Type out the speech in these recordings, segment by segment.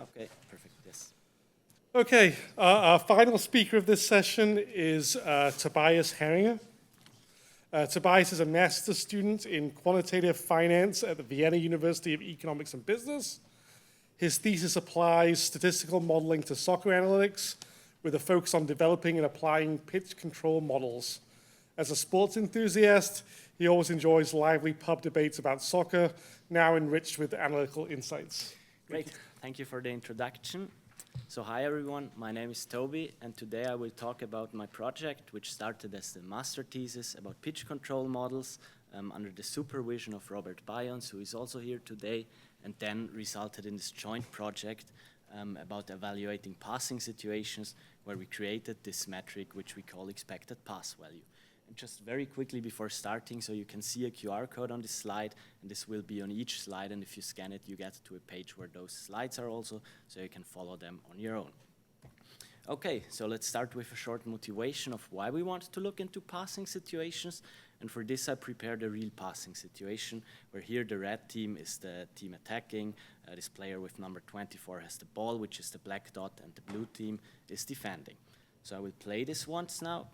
Okay, perfect, yes. Okay, our final speaker of this session is Tobias Harringer. Tobias is a master's student in quantitative finance at the Vienna University of Economics and Business. His thesis applies statistical modeling to soccer analytics with a focus on developing and applying pitch control models. As a sports enthusiast, he always enjoys lively pub debates about soccer, now enriched with analytical insights. Great, thank you for the introduction. So hi everyone, my name is Toby, and today I will talk about my project, which started as the master thesis about pitch control models under the supervision of Robert Bayons, who is also here today, and then resulted in this joint project about evaluating passing situations where we created this metric which we call expected pass value. And just very quickly before starting, so you can see a QR code on this slide, and this will be on each slide, and if you scan it, you get to a page where those slides are also, so you can follow them on your own. Okay, so let's start with a short motivation of why we want to look into passing situations. And for this, I prepared a real passing situation, where here the red team is the team attacking. This player with number 24 has the ball, which is the black dot, and the blue team is defending. So I will play this once now.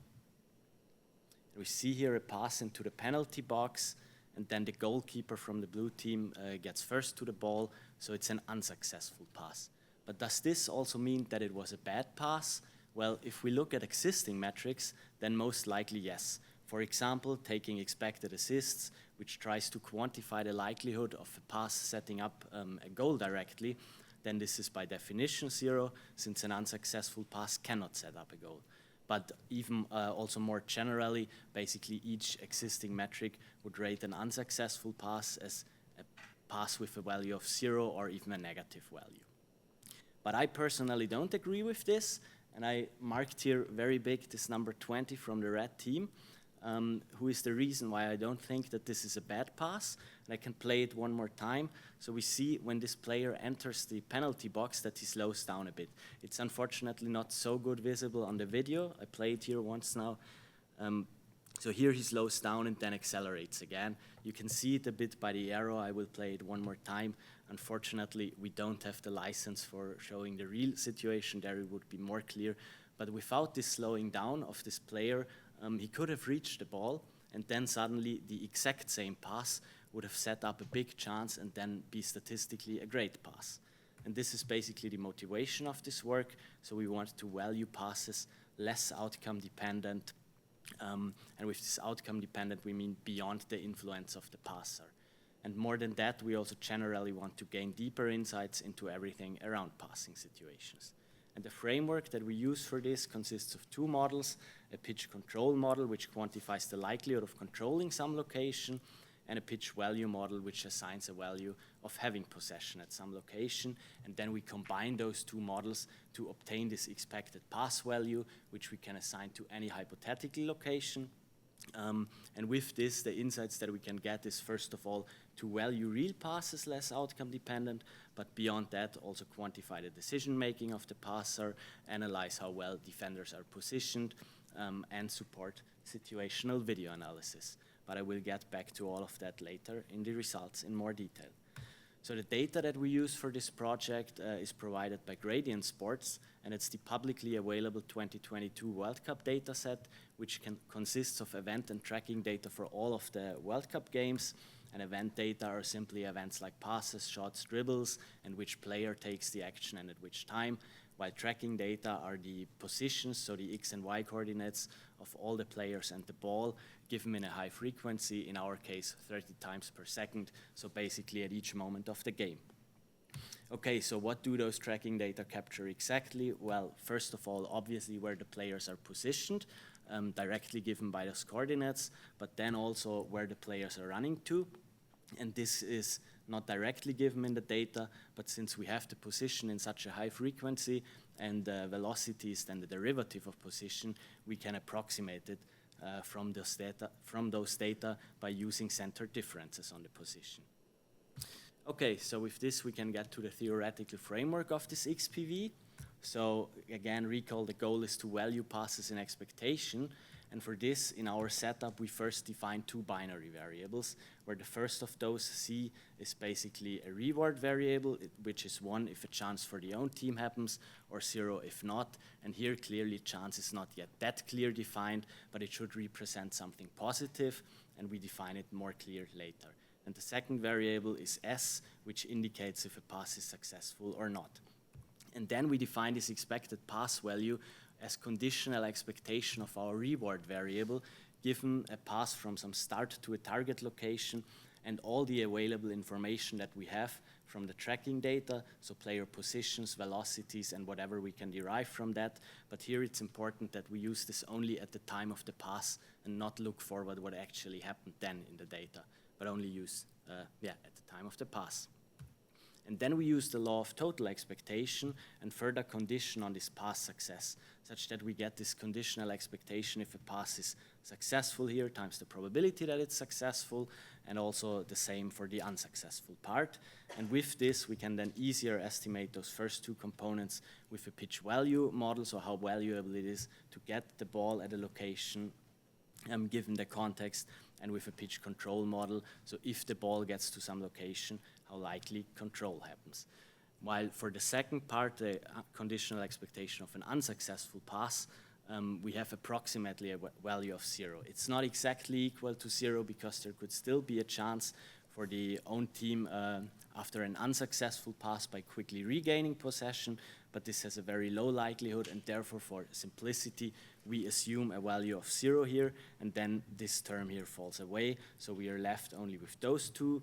We see here a pass into the penalty box, and then the goalkeeper from the blue team gets first to the ball, so it's an unsuccessful pass. But does this also mean that it was a bad pass? Well, if we look at existing metrics, then most likely yes. For example, taking expected assists, which tries to quantify the likelihood of a pass setting up a goal directly, then this is by definition 0, since an unsuccessful pass cannot set up a goal. But even also more generally, basically each existing metric would rate an unsuccessful pass as a pass with a value of 0 or even a negative value. But I personally don't agree with this, and I marked here very big this number 20 from the red team, who is the reason why I don't think that this is a bad pass. And I can play it one more time. So we see when this player enters the penalty box that he slows down a bit. It's unfortunately not so good visible on the video. I play it here once now. So here he slows down and then accelerates again. You can see it a bit by the arrow. I will play it one more time. Unfortunately, we don't have the license for showing the real situation. There it would be more clear. But without this slowing down of this player, he could have reached the ball, and then suddenly the exact same pass would have set up a big chance and then be statistically a great pass. And this is basically the motivation of this work. So we want to value passes less outcome dependent. And with this outcome dependent, we mean beyond the influence of the passer. And more than that, we also generally want to gain deeper insights into everything around passing situations. And the framework that we use for this consists of two models: a pitch control model, which quantifies the likelihood of controlling some location, and a pitch value model, which assigns a value of having possession at some location. And then we combine those two models to obtain this expected pass value, which we can assign to any hypothetical location. And with this, the insights that we can get is, first of all, to value real passes less outcome dependent, but beyond that, also quantify the decision making of the passer, analyze how well defenders are positioned, and support situational video analysis. But I will get back to all of that later in the results in more detail. So the data that we use for this project is provided by Gradient Sports, and it's the publicly available 2022 World Cup dataset, which consists of event and tracking data for all of the World Cup games. And event data are simply events like passes, shots, dribbles, and which player takes the action and at which time, while tracking data are the positions, so the X and Y coordinates of all the players and the ball, given in a high frequency, in our case 30 times per second, so basically at each moment of the game. Okay, so what do those tracking data capture exactly? Well, first of all, obviously where the players are positioned, directly given by those coordinates, but then also where the players are running to. And this is not directly given in the data, but since we have the position in such a high frequency and the velocity is then the derivative of position, we can approximate it from those data by using center differences on the position. Okay, so with this we can get to the theoretical framework of this XPV. So again, recall the goal is to value passes in expectation, And for this, in our setup, we first define two binary variables, where the first of those, C, is basically a reward variable, which is 1 if a chance for the own team happens, or 0 if not. And here, clearly, chance is not yet that clear defined, but it should represent something positive, and we define it more clear later. And the second variable is S, which indicates if a pass is successful or not. And then we define this expected pass value as conditional expectation of our reward variable, given a pass from some start to a target location and all the available information that we have from the tracking data, so player positions, velocities, and whatever we can derive from that. But here it's important that we use this only at the time of the pass and not look forward what actually happened then in the data, but only use at the time of the pass. And then we use the law of total expectation and further condition on this pass success, such that we get this conditional expectation if a pass is successful here times the probability that it's successful, and also the same for the unsuccessful part. And with this, we can then easier estimate those first two components with a pitch value model, so how valuable it is to get the ball at a location given the context, and with a pitch control model, so if the ball gets to some location, how likely control happens. While for the second part, the conditional expectation of an unsuccessful pass, we have approximately a value of 0. It's not exactly equal to 0 because there could still be a chance for the own team after an unsuccessful pass by quickly regaining possession, but this has a very low likelihood, and therefore for simplicity, we assume a value of 0 here, and then this term here falls away, so we are left only with those two,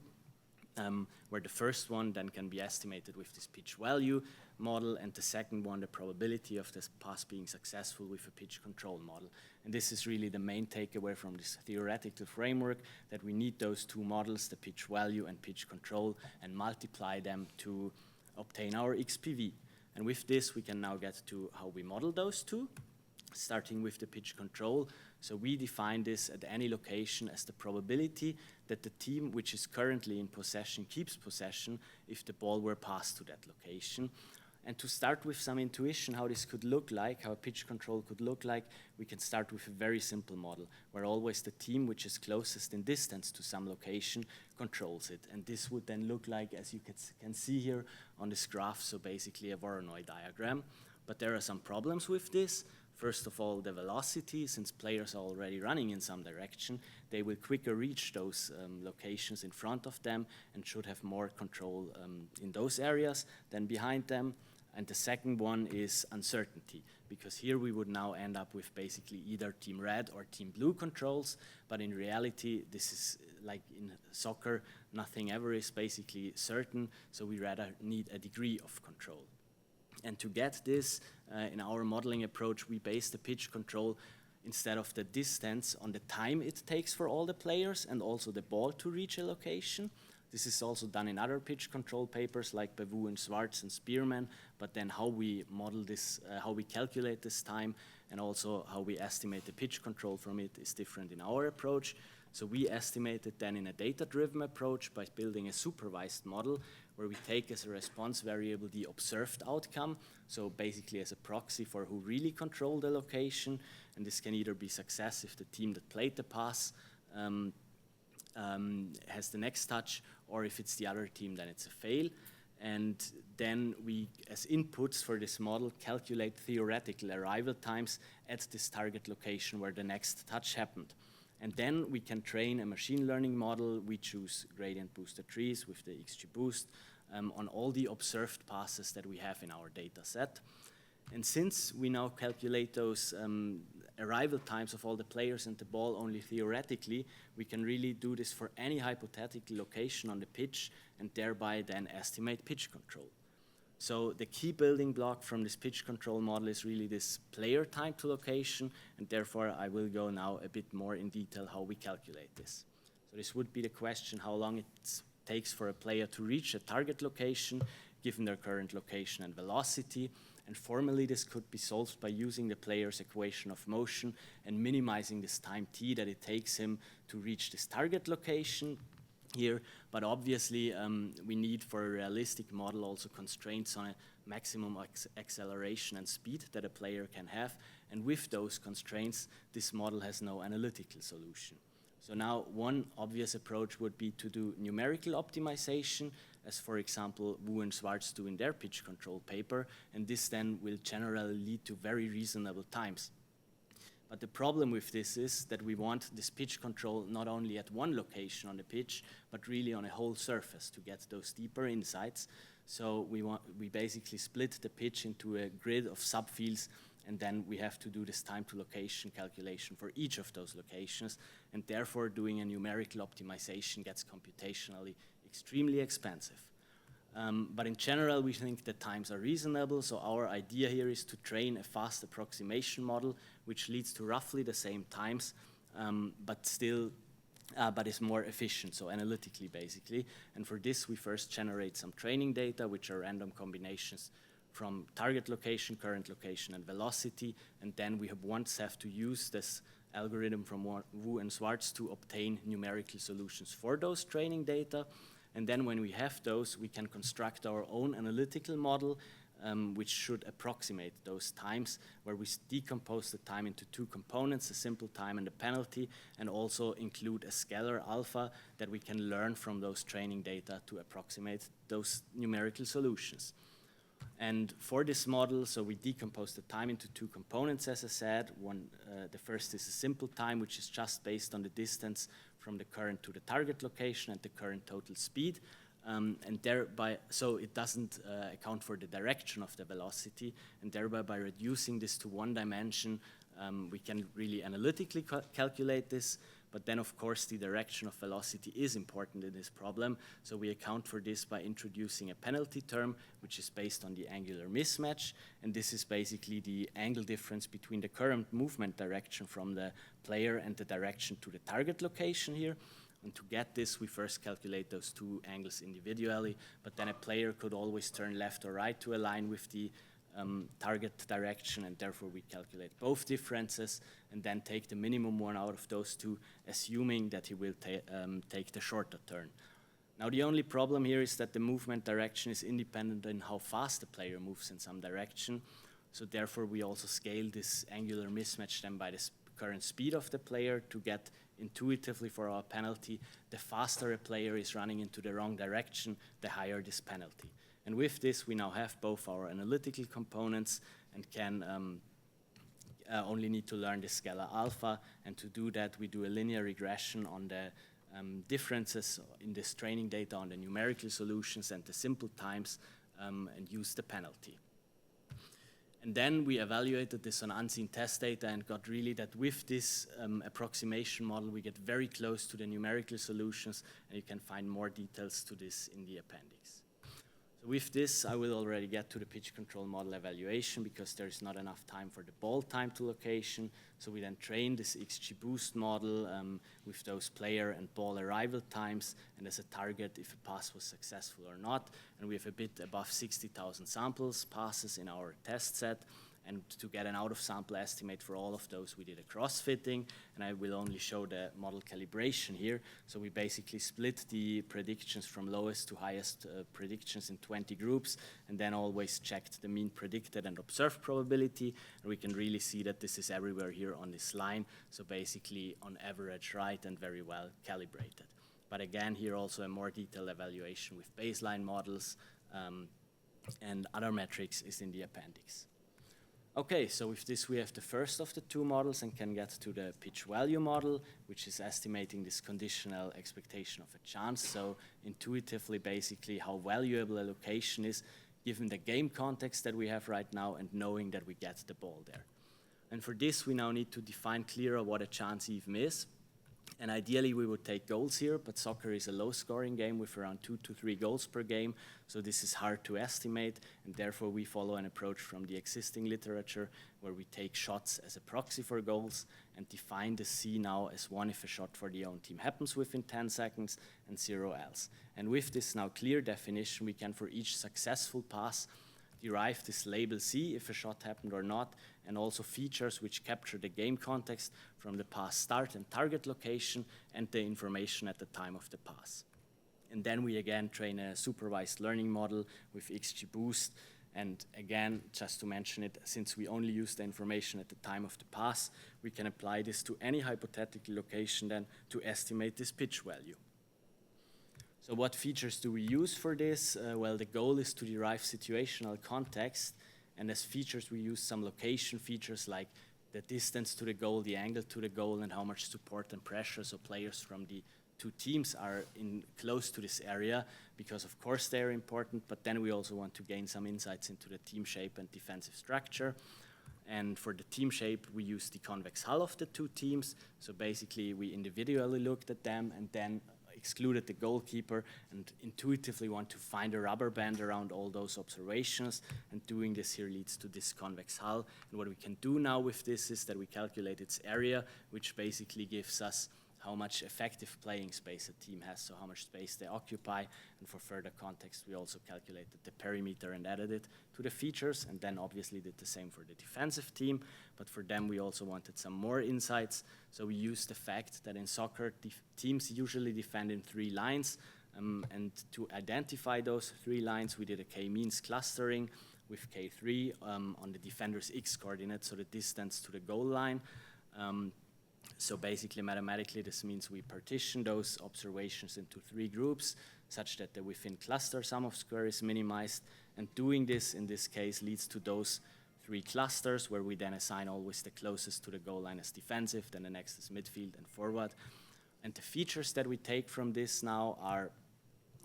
where the first one then can be estimated with this pitch value model, and the second one, the probability of this pass being successful with a pitch control model. And this is really the main takeaway from this theoretical framework, that we need those two models, the pitch value and pitch control, and multiply them to obtain our XPV. And with this, we can now get to how we model those two, starting with the pitch control. So we define this at any location as the probability that the team which is currently in possession keeps possession if the ball were passed to that location. And to start with some intuition how this could look like, how a pitch control could look like, we can start with a very simple model, where always the team which is closest in distance to some location controls it. And this would then look like, as you can see here on this graph, so basically a Voronoi diagram. But there are some problems with this. First of all, the velocity, since players are already running in some direction, they will quicker reach those locations in front of them and should have more control in those areas than behind them. And the second one is uncertainty, because here we would now end up with basically either team red or team blue controls, but in reality, this is like in soccer, nothing ever is basically certain, so we rather need a degree of control. And to get this, in our modeling approach, we base the pitch control instead of the distance on the time it takes for all the players and also the ball to reach a location. This is also done in other pitch control papers like Bevu and Schwartz and Spearman, but then how we model this, how we calculate this time, and also how we estimate the pitch control from it is different in our approach. So we estimate it then in a data-driven approach by building a supervised model where we take as a response variable the observed outcome, so basically as a proxy for who really controlled the location, and this can either be success if the team that played the pass has the next touch, or if it's the other team, then it's a fail. And then we, as inputs for this model, calculate theoretical arrival times at this target location where the next touch happened. And then we can train a machine learning model. We choose gradient boosted trees with the XGBoost on all the observed passes that we have in our data set. And since we now calculate those arrival times of all the players and the ball only theoretically, we can really do this for any hypothetical location on the pitch and thereby then estimate pitch control. So the key building block from this pitch control model is really this player time to location, and therefore I will go now a bit more in detail how we calculate this. So this would be the question, how long it takes for a player to reach a target location given their current location and velocity. And formally, this could be solved by using the player's equation of motion and minimizing this time t that it takes him to reach this target location. here, but obviously we need for a realistic model also constraints on a maximum acceleration and speed that a player can have, and with those constraints, this model has no analytical solution. So now one obvious approach would be to do numerical optimization, as for example Wu and Schwarz do in their pitch control paper, and this then will generally lead to very reasonable times. But the problem with this is that we want this pitch control not only at one location on the pitch, but really on a whole surface to get those deeper insights. So we basically split the pitch into a grid of subfields, and then we have to do this time to location calculation for each of those locations, and therefore doing a numerical optimization gets computationally extremely expensive. But in general, we think that times are reasonable, so our idea here is to train a fast approximation model, which leads to roughly the same times, but is more efficient, so analytically basically. And for this, we first generate some training data, which are random combinations from target location, current location, and velocity, and then we have to use this algorithm from Wu and Schwarz to obtain numerical solutions for those training data. And then when we have those, we can construct our own analytical model, which should approximate those times, where we decompose the time into two components, a simple time and a penalty, and also include a scalar alpha that we can learn from those training data to approximate those numerical solutions. And for this model, so we decompose the time into two components, as I said. The first is a simple time, which is just based on the distance from the current to the target location and the current total speed. And thereby, so it doesn't account for the direction of the velocity, and thereby by reducing this to one dimension, we can really analytically calculate this. But then, of course, the direction of velocity is important in this problem. So we account for this by introducing a penalty term, which is based on the angular mismatch. And this is basically the angle difference between the current movement direction from the player and the direction to the target location here. And to get this, we first calculate those two angles individually, but then a player could always turn left or right to align with the target direction, and therefore we calculate both differences and then take the minimum one out of those two, assuming that he will take the shorter turn. Now the only problem here is that the movement direction is independent in how fast the player moves in some direction, so therefore we also scale this angular mismatch then by the current speed of the player to get intuitively for our penalty. The faster a player is running into the wrong direction, the higher this penalty. And with this, we now have both our analytical components and can only need to learn the scalar alpha. And to do that, we do a linear regression on the differences in this training data on the numerical solutions and the simple times and use the penalty. And then we evaluated this on unseen test data and got really that with this approximation model, we get very close to the numerical solutions, and you can find more details to this in the appendix. With this, I will already get to the pitch control model evaluation because there is not enough time for the ball time to location. So we then train this XGBoost model with those player and ball arrival times, and as a target if a pass was successful or not. And we have a bit above 60,000 passes in our test set. And to get an out-of-sample estimate for all of those, we did a cross-fitting, and I will only show the model calibration here. So we basically split the predictions from lowest to highest predictions in 20 groups, and then always checked the mean predicted and observed probability. And we can really see that this is everywhere here on this line, so basically on average right and very well calibrated. But again, here also a more detailed evaluation with baseline models and other metrics is in the appendix. Okay, so with this we have the first of the two models and can get to the pitch value model, which is estimating this conditional expectation of a chance. So intuitively, basically, how valuable a location is given the game context that we have right now and knowing that we get the ball there. And for this, we now need to define clearer what a chance even is. And ideally, we would take goals here, but soccer is a low-scoring game with around 2 to 3 goals per game, so this is hard to estimate, and therefore we follow an approach from the existing literature where we take shots as a proxy for goals and define the C now as 1 if a shot for the own team happens within 10 seconds and 0 else. And with this now clear definition, we can for each successful pass derive this label C if a shot happened or not, and also features which capture the game context from the pass start and target location and the information at the time of the pass. And then we again train a supervised learning model with XGBoost. And again, just to mention it, since we only use the information at the time of the pass, we can apply this to any hypothetical location then to estimate this pitch value. So what features do we use for this? Well, the goal is to derive situational context. And as features, we use some location features like the distance to the goal, the angle to the goal, and how much support and pressure so players from the two teams are close to this area, because of course they're important, but then we also want to gain some insights into the team shape and defensive structure. And for the team shape, we use the convex hull of the two teams. So basically, we individually looked at them and then excluded the goalkeeper and intuitively want to find a rubber band around all those observations. And doing this here leads to this convex hull. And what we can do now with this is that we calculate its area, which basically gives us how much effective playing space a team has, so how much space they occupy. And for further context, we also calculated the perimeter and added it to the features, and then obviously did the same for the defensive team. But for them, we also wanted some more insights. So we used the fact that in soccer, teams usually defend in 3 lines. And to identify those 3 lines, we did a k-means clustering with K3 on the defender's x coordinate, so the distance to the goal line. So basically, mathematically, this means we partition those observations into 3 groups, such that the within cluster sum of square is minimized. And doing this, in this case, leads to those 3 clusters, where we then assign always the closest to the goal line as defensive, then the next is midfield and forward. And the features that we take from this now are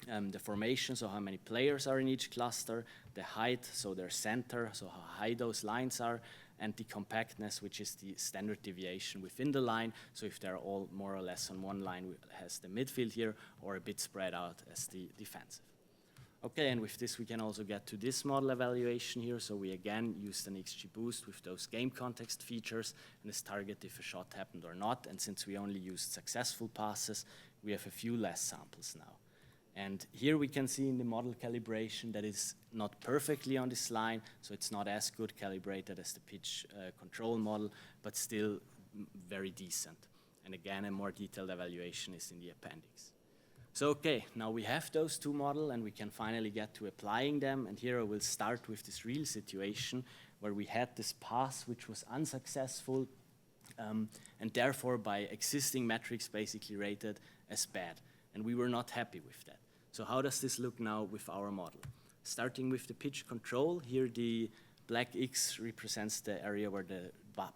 the formation, so how many players are in each cluster, the height, so their center, so how high those lines are, and the compactness, which is the standard deviation within the line. So if they're all more or less on one line, has the midfield here, or a bit spread out as the defensive. Okay, and with this we can also get to this model evaluation here. So we again used an XGBoost with those game context features, and this target if a shot happened or not. And since we only used successful passes, we have a few less samples now. And here we can see in the model calibration that is not perfectly on this line, so it's not as good calibrated as the pitch control model, but still very decent. And again, a more detailed evaluation is in the appendix. So okay, now we have those 2 models and we can finally get to applying them. And here I will start with this real situation where we had this pass which was unsuccessful and therefore by existing metrics basically rated as bad. And we were not happy with that. So how does this look now with our model? Starting with the pitch control, here the black X represents the area where the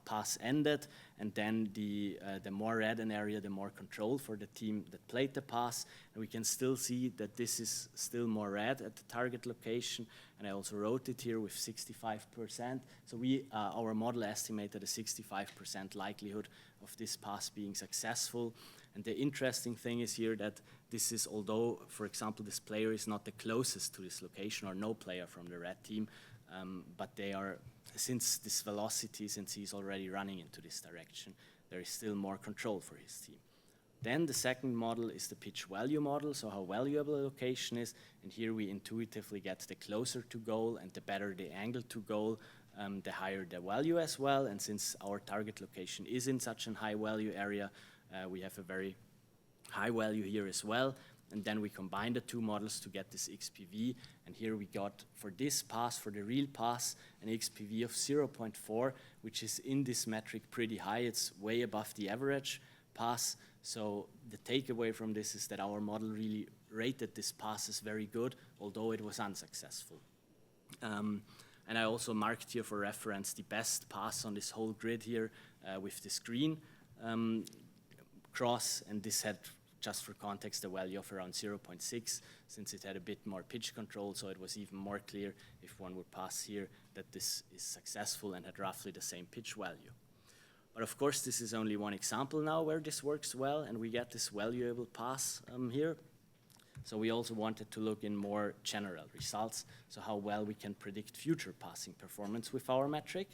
pass ended, and then the more red an area, the more control for the team that played the pass. And we can still see that this is still more red at the target location, and I also wrote it here with 65%. So our model estimated a 65% likelihood of this pass being successful. And the interesting thing is here that this is, although, for example, this player is not the closest to this location, or no player from the red team, but they are, since this velocity, since he's already running into this direction, there is still more control for his team. Then the second model is the pitch value model, so how valuable a location is. And here we intuitively get the closer to goal, and the better the angle to goal, the higher the value as well. And since our target location is in such a high value area, we have a very high value here as well. And then we combine the 2 models to get this XPV. And here we got, for this pass, for the real pass, an XPV of 0.4, which is in this metric pretty high. It's way above the average pass. So the takeaway from this is that our model really rated this pass as very good, although it was unsuccessful. And I also marked here for reference the best pass on this whole grid here with this green cross, and this had, just for context, a value of around 0.6, since it had a bit more pitch control, so it was even more clear if one would pass here that this is successful and had roughly the same pitch value. But of course, this is only one example now where this works well, and we get this valuable pass here. So we also wanted to look in more general results, so how well we can predict future passing performance with our metric.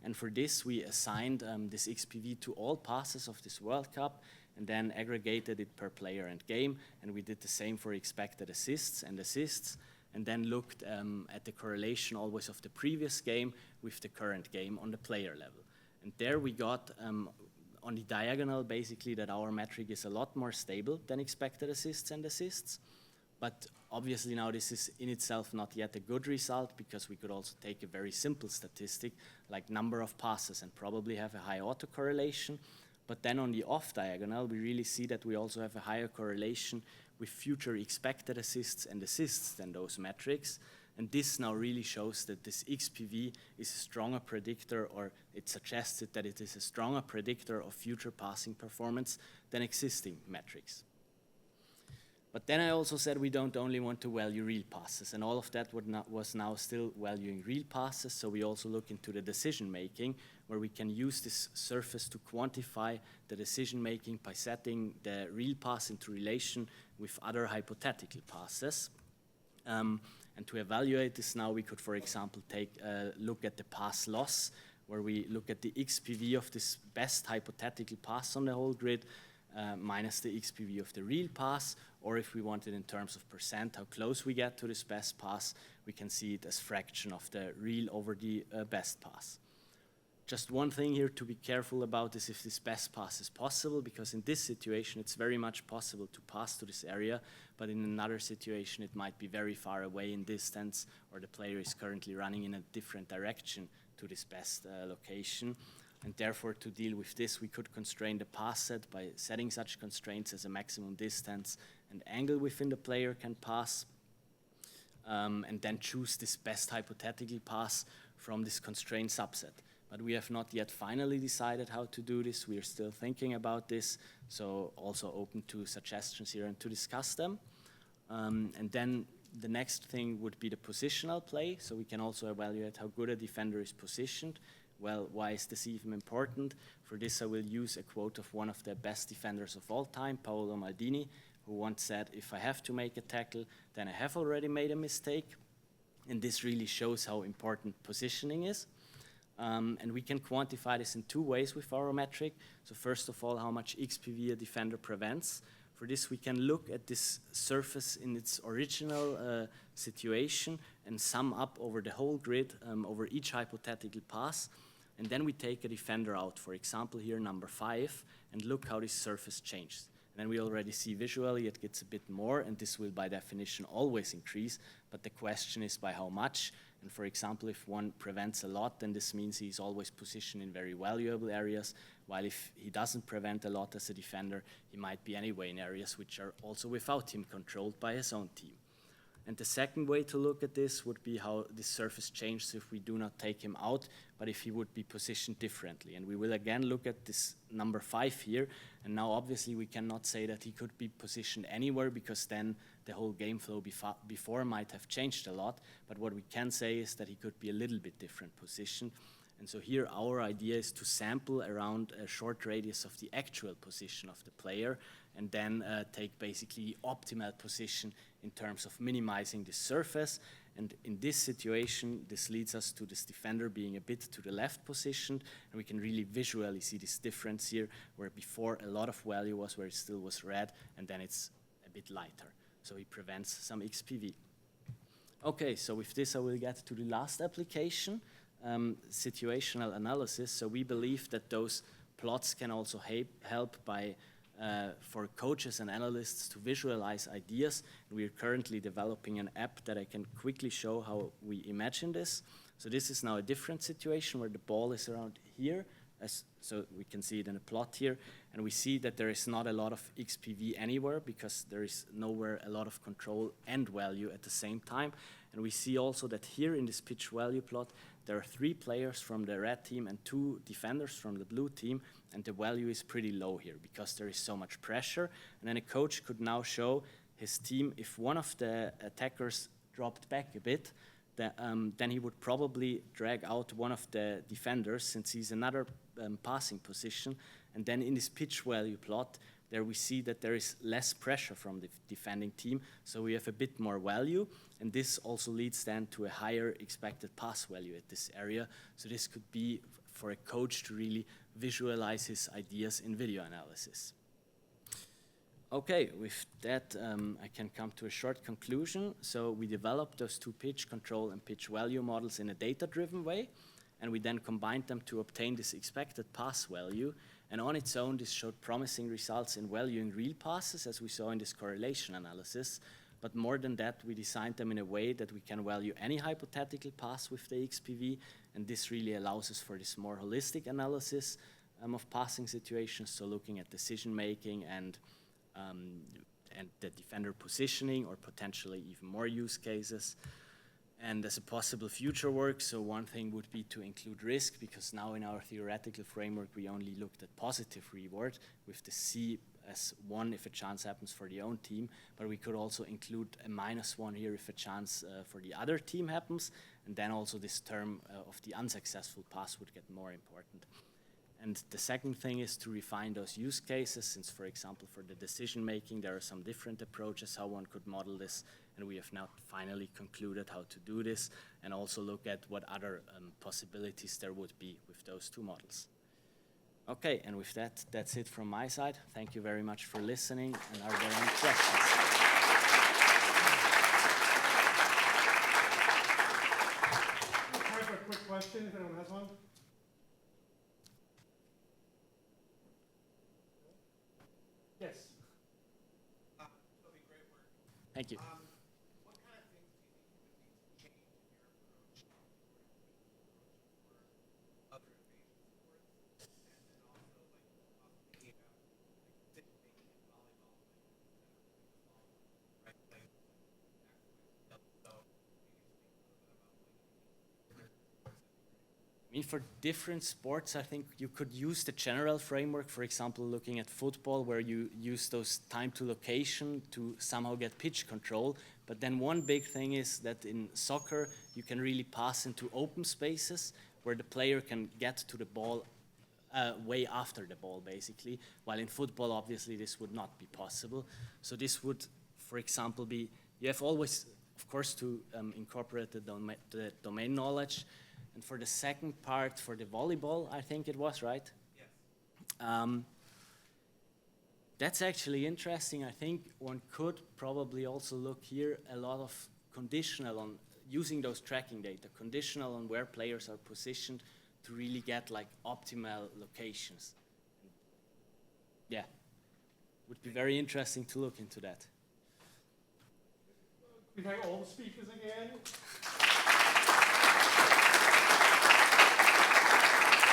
And for this, we assigned this XPV to all passes of this World Cup, and then aggregated it per player and game. And we did the same for expected assists, and then looked at the correlation always of the previous game with the current game on the player level. And there we got on the diagonal basically that our metric is a lot more stable than expected assists. But obviously now this is in itself not yet a good result, because we could also take a very simple statistic like number of passes and probably have a high autocorrelation. But then on the off diagonal, we really see that we also have a higher correlation with future expected assists and assists than those metrics. And this now really shows that this XPV is a stronger predictor, or it suggested that it is a stronger predictor of future passing performance than existing metrics. But then I also said we don't only want to value real passes, and all of that was now still valuing real passes. So we also look into the decision making, where we can use this surface to quantify the decision making by setting the real pass into relation with other hypothetical passes. And to evaluate this now, we could, for example, take a look at the pass loss, where we look at the XPV of this best hypothetical pass on the whole grid, minus the XPV of the real pass, or if we want it in terms of percent, how close we get to this best pass, we can see it as fraction of the real over the best pass. Just one thing here to be careful about is if this best pass is possible, because in this situation it's very much possible to pass to this area, but in another situation it might be very far away in distance, or the player is currently running in a different direction to this best location. And therefore, to deal with this, we could constrain the pass set by setting such constraints as a maximum distance and angle within the player can pass, and then choose this best hypothetical pass from this constraint subset. But we have not yet finally decided how to do this. We are still thinking about this, so also open to suggestions here and to discuss them. And then the next thing would be the positional play, so we can also evaluate how good a defender is positioned. Well, why is this even important? For this, I will use a quote of one of the best defenders of all time, Paolo Maldini, who once said, "If I have to make a tackle, then I have already made a mistake." And this really shows how important positioning is. And we can quantify this in two ways with our metric. So first of all, how much XPV a defender prevents. For this, we can look at this surface in its original situation and sum up over the whole grid, over each hypothetical pass. And then we take a defender out, for example, here number 5, and look how this surface changes. And then we already see visually it gets a bit more, and this will by definition always increase, but the question is by how much. And for example, if one prevents a lot, then this means he's always positioned in very valuable areas, while if he doesn't prevent a lot as a defender, he might be anyway in areas which are also without him controlled by his own team. And the second way to look at this would be how this surface changes if we do not take him out, but if he would be positioned differently. And we will again look at this number 5 here, and now obviously we cannot say that he could be positioned anywhere, because then the whole game flow before might have changed a lot, but what we can say is that he could be a little bit different position. And so here our idea is to sample around a short radius of the actual position of the player, and then take basically the optimal position in terms of minimizing the surface. And in this situation, this leads us to this defender being a bit to the left positioned, and we can really visually see this difference here, where before a lot of value was where it still was red, and then it's a bit lighter. So he prevents some XPV. Okay, so with this I will get to the last application, situational analysis. So we believe that those plots can also help by for coaches and analysts to visualize ideas. We are currently developing an app that I can quickly show how we imagine this. So this is now a different situation where the ball is around here, so we can see it in a plot here, and we see that there is not a lot of XPV anywhere, because there is nowhere a lot of control and value at the same time. And we see also that here in this pitch value plot, there are 3 players from the red team and 2 defenders from the blue team, and the value is pretty low here because there is so much pressure. And then a coach could now show his team, if one of the attackers dropped back a bit, then he would probably drag out one of the defenders, since he's another passing position. And then in this pitch value plot, there we see that there is less pressure from the defending team, so we have a bit more value, and this also leads then to a higher expected pass value at this area. So this could be for a coach to really visualize his ideas in video analysis. Okay, with that, I can come to a short conclusion. So we developed those 2 pitch control and pitch value models in a data-driven way, and we then combined them to obtain this expected pass value. And on its own, this showed promising results in valuing real passes, as we saw in this correlation analysis. But more than that, we designed them in a way that we can value any hypothetical pass with the XPV, and this really allows us for this more holistic analysis of passing situations, so looking at decision making and the defender positioning, or potentially even more use cases. And as a possible future work, so one thing would be to include risk, because now in our theoretical framework we only looked at positive reward with the C as 1 if a chance happens for the own team, but we could also include a -1 here if a chance for the other team happens, and then also this term of the unsuccessful pass would get more important. And the second thing is to refine those use cases, since, for example, for the decision making, there are some different approaches how one could model this, and we have now finally concluded how to do this, and also look at what other possibilities there would be with those two models. Okay, and with that, that's it from my side. Thank you very much for listening, and are there any questions? Time for a quick question, if anyone has one. Yes. Toby, great work. Thank you. What kind of things do you think you would need to change in your approach for other invasion sports? And then also, thinking about decision making in volleyball, right play, so maybe speak a little bit about what you need. I mean, for different sports, I think you could use the general framework, for example, looking at football, where you use those time to location to somehow get pitch control. But then one big thing is that in soccer, you can really pass into open spaces where the player can get to the ball way after the ball, basically. While in football, obviously, this would not be possible. So this would, for example, be, you have always, of course, to incorporate the domain knowledge. And for the second part, for the volleyball, I think it was, right? Yes. That's actually interesting. I think one could probably also look here a lot of conditional on using those tracking data, conditional on where players are positioned to really get like optimal locations. Yeah, would be very interesting to look into that. We thank all the speakers again.